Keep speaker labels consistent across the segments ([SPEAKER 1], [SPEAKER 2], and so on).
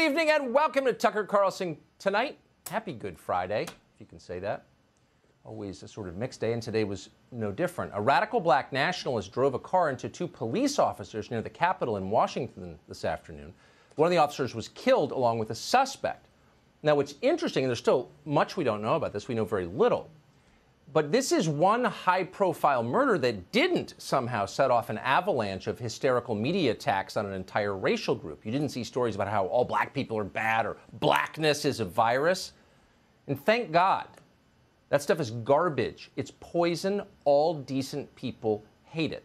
[SPEAKER 1] evening and welcome to Tucker Carlson Tonight. Happy Good Friday, if you can say that. Always a sort of mixed day, and today was no different. A radical black nationalist drove a car into two police officers near the Capitol in Washington this afternoon. One of the officers was killed along with a suspect. Now, what's interesting, and there's still much we don't know about this, we know very little, but this is one high-profile murder that didn't somehow set off an avalanche of hysterical media attacks on an entire racial group. You didn't see stories about how all black people are bad or blackness is a virus. And thank God. That stuff is garbage. It's poison. All decent people hate it.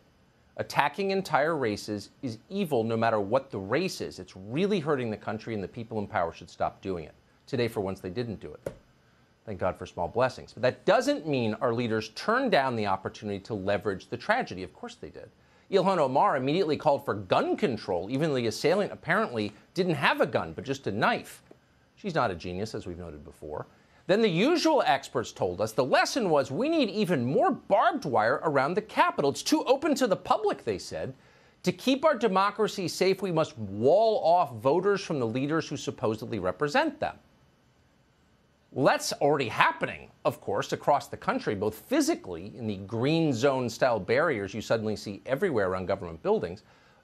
[SPEAKER 1] Attacking entire races is evil no matter what the race is. It's really hurting the country, and the people in power should stop doing it. Today, for once, they didn't do it. Thank God for small blessings. But that doesn't mean our leaders turned down the opportunity to leverage the tragedy. Of course they did. Ilhan Omar immediately called for gun control, even though the assailant apparently didn't have a gun, but just a knife. She's not a genius, as we've noted before. Then the usual experts told us the lesson was we need even more barbed wire around the Capitol. It's too open to the public, they said. To keep our democracy safe, we must wall off voters from the leaders who supposedly represent them. Well, that's already happening, of course, across the country, both physically in the green zone style barriers you suddenly see everywhere around government buildings,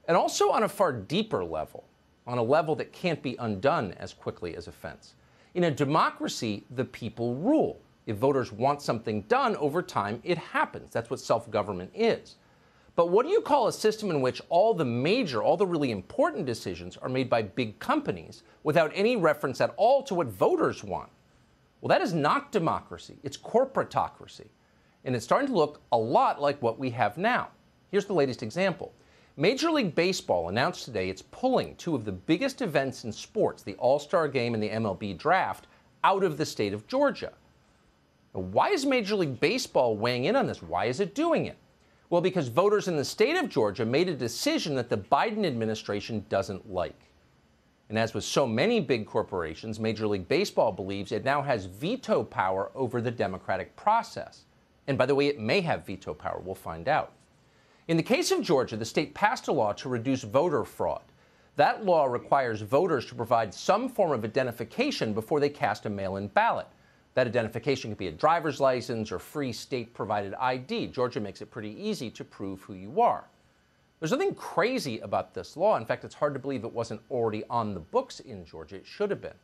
[SPEAKER 1] and also on a far deeper level, on a level that can't be undone as quickly as a fence. In a democracy, the people rule. If voters want something done over time, it happens. That's what self-government is. But what do you call a system in which all the really important decisions are made by big companies without any reference at all to what voters want? Well, that is not democracy. It's corporatocracy. And it's starting to look a lot like what we have now. Here's the latest example. Major League Baseball announced today it's pulling two of the biggest events in sports, the All-Star Game and the MLB Draft, out of the state of Georgia. Now, why is Major League Baseball weighing in on this? Why is it doing it? Well, because voters in the state of Georgia made a decision that the Biden administration doesn't like. And as with so many big corporations, Major League Baseball believes it now has veto power over the democratic process. And by the way, it may have veto power. We'll find out. In the case of Georgia, the state passed a law to reduce voter fraud. That law requires voters to provide some form of identification before they cast a mail-in ballot. That identification could be a driver's license or free state-provided ID. Georgia makes it pretty easy to prove who you are. There's nothing crazy about this law. In fact, it's hard to believe it wasn't already on the books in Georgia. It should have been.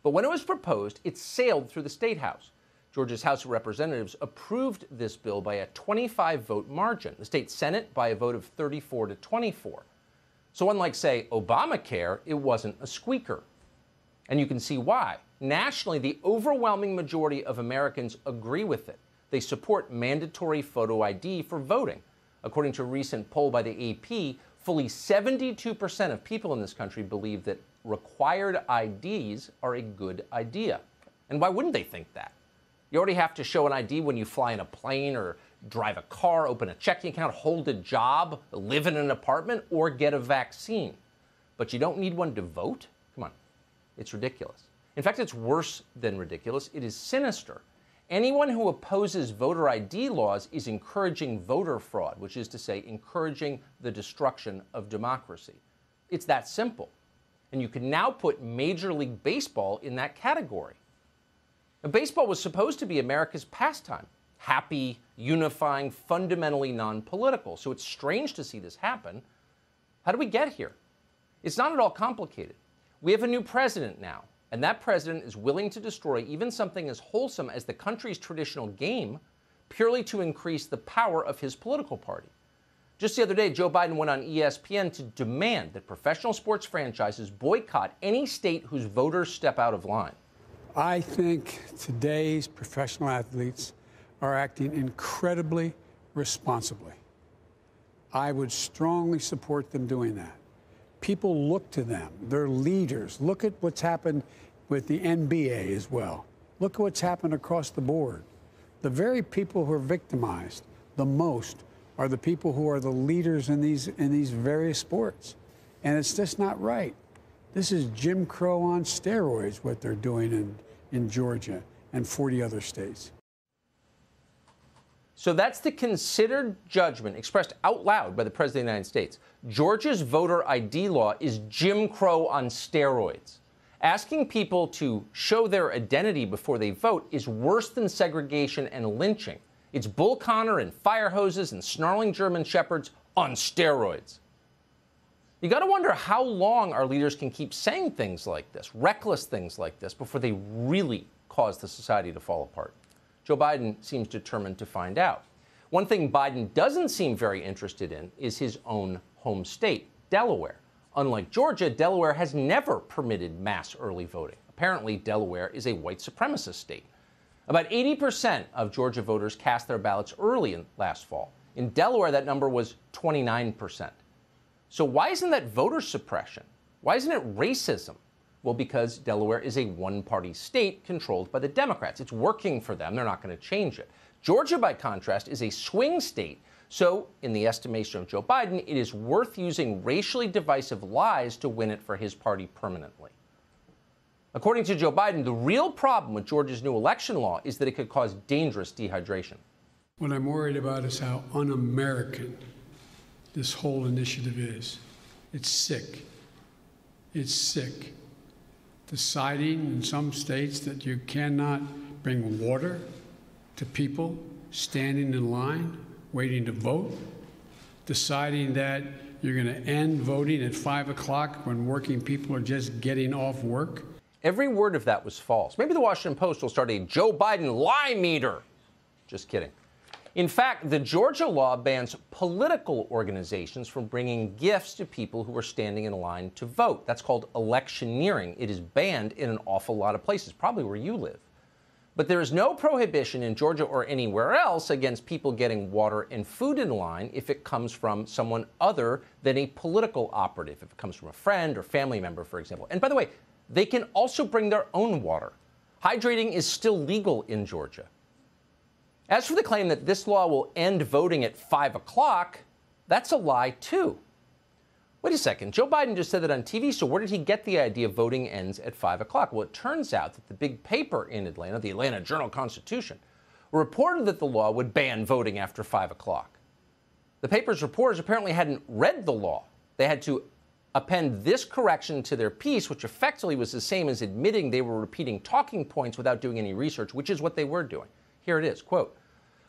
[SPEAKER 1] But when it was proposed, it sailed through the State House. Georgia's House of Representatives approved this bill by a 25-vote margin. The state Senate by a vote of 34 to 24. So unlike, say, Obamacare, it wasn't a squeaker. And you can see why. Nationally, the overwhelming majority of Americans agree with it. They support mandatory photo ID for voting. According to a recent poll by the AP, fully 72% of people in this country believe that required IDs are a good idea. And why wouldn't they think that? You already have to show an ID when you fly in a plane or drive a car, open a checking account, hold a job, live in an apartment, or get a vaccine. But you don't need one to vote? Come on. It's ridiculous. In fact, it's worse than ridiculous. It is sinister. Anyone who opposes voter ID laws is encouraging voter fraud, which is to say, encouraging the destruction of democracy. It's that simple. And you can now put Major League Baseball in that category. Now, baseball was supposed to be America's pastime. Happy, unifying, fundamentally non-political. So it's strange to see this happen. How do we get here? It's not at all complicated. We have a new president now. And that president is willing to destroy even something as wholesome as the country's traditional game purely to increase the power of his political party. Just the other day, Joe Biden went on ESPN to demand that professional sports franchises boycott any state whose voters step out of line.
[SPEAKER 2] I think today's professional athletes are acting incredibly responsibly. I would strongly support them doing that. People look to them. They're leaders. Look at what's happened with the NBA as well. Look at what's happened across the board. The very people who are victimized the most are the people who are the leaders in these various sports. And it's just not right. This is Jim Crow on steroids, what they're doing in Georgia and 40 other states.
[SPEAKER 1] So that's the considered judgment expressed out loud by the President of the United States. Georgia's voter ID law is Jim Crow on steroids. Asking people to show their identity before they vote is worse than segregation and lynching. It's Bull Connor and fire hoses and snarling German shepherds on steroids. You got to wonder how long our leaders can keep saying things like this, reckless things like this, before they really cause the society to fall apart. Joe Biden seems determined to find out. One thing Biden doesn't seem very interested in is his own home state, Delaware. Unlike Georgia, Delaware has never permitted mass early voting. Apparently, Delaware is a white supremacist state. About 80% of Georgia voters cast their ballots early last fall. In Delaware, that number was 29%. So why isn't that voter suppression? Why isn't it racism? Well, because Delaware is a one-party state controlled by the Democrats. It's working for them. They're not going to change it. Georgia, by contrast, is a swing state. So, in the estimation of Joe Biden, it is worth using racially divisive lies to win it for his party permanently. According to Joe Biden, the real problem with Georgia's new election law is that it could cause dangerous dehydration.
[SPEAKER 2] What I'm worried about is how un-American this whole initiative is. It's sick. It's sick. Deciding in some states that you cannot bring water to people standing in line, waiting to vote. Deciding that you're going to end voting at 5 o'clock when working people are just getting off work.
[SPEAKER 1] Every word of that was false. Maybe the Washington Post will start a Joe Biden lie meter. Just kidding. In fact, the Georgia law bans political organizations from bringing gifts to people who are standing in line to vote. That's called electioneering. It is banned in an awful lot of places, probably where you live. But there is no prohibition in Georgia or anywhere else against people getting water and food in line if it comes from someone other than a political operative, if it comes from a friend or family member, for example. And by the way, they can also bring their own water. Hydrating is still legal in Georgia. As for the claim that this law will end voting at 5 o'clock, that's a lie, too. Wait a second. Joe Biden just said that on TV, so where did he get the idea voting ends at 5 o'clock? Well, it turns out that the big paper in Atlanta, the Atlanta Journal-Constitution, reported that the law would ban voting after 5 o'clock. The paper's reporters apparently hadn't read the law. They had to append this correction to their piece, which effectively was the same as admitting they were repeating talking points without doing any research, which is what they were doing. Here it is, quote,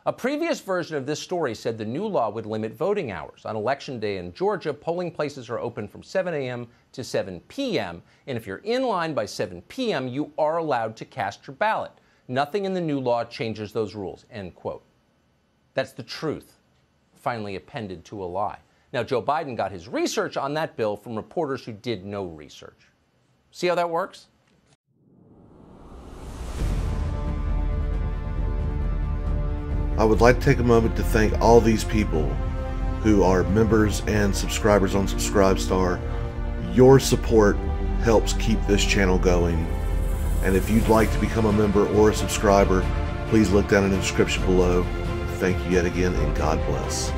[SPEAKER 1] "A previous version of this story said the new law would limit voting hours. On Election Day in Georgia, polling places are open from 7 a.m. to 7 p.m., and if you're in line by 7 p.m., you are allowed to cast your ballot. Nothing in the new law changes those rules," end quote. That's the truth, finally appended to a lie. Now, Joe Biden got his research on that bill from reporters who did no research. See how that works?
[SPEAKER 3] I would like to take a moment to thank all these people who are members and subscribers on Subscribestar. Your support helps keep this channel going. And if you'd like to become a member or a subscriber, please look down in the description below. Thank you yet again, and God bless.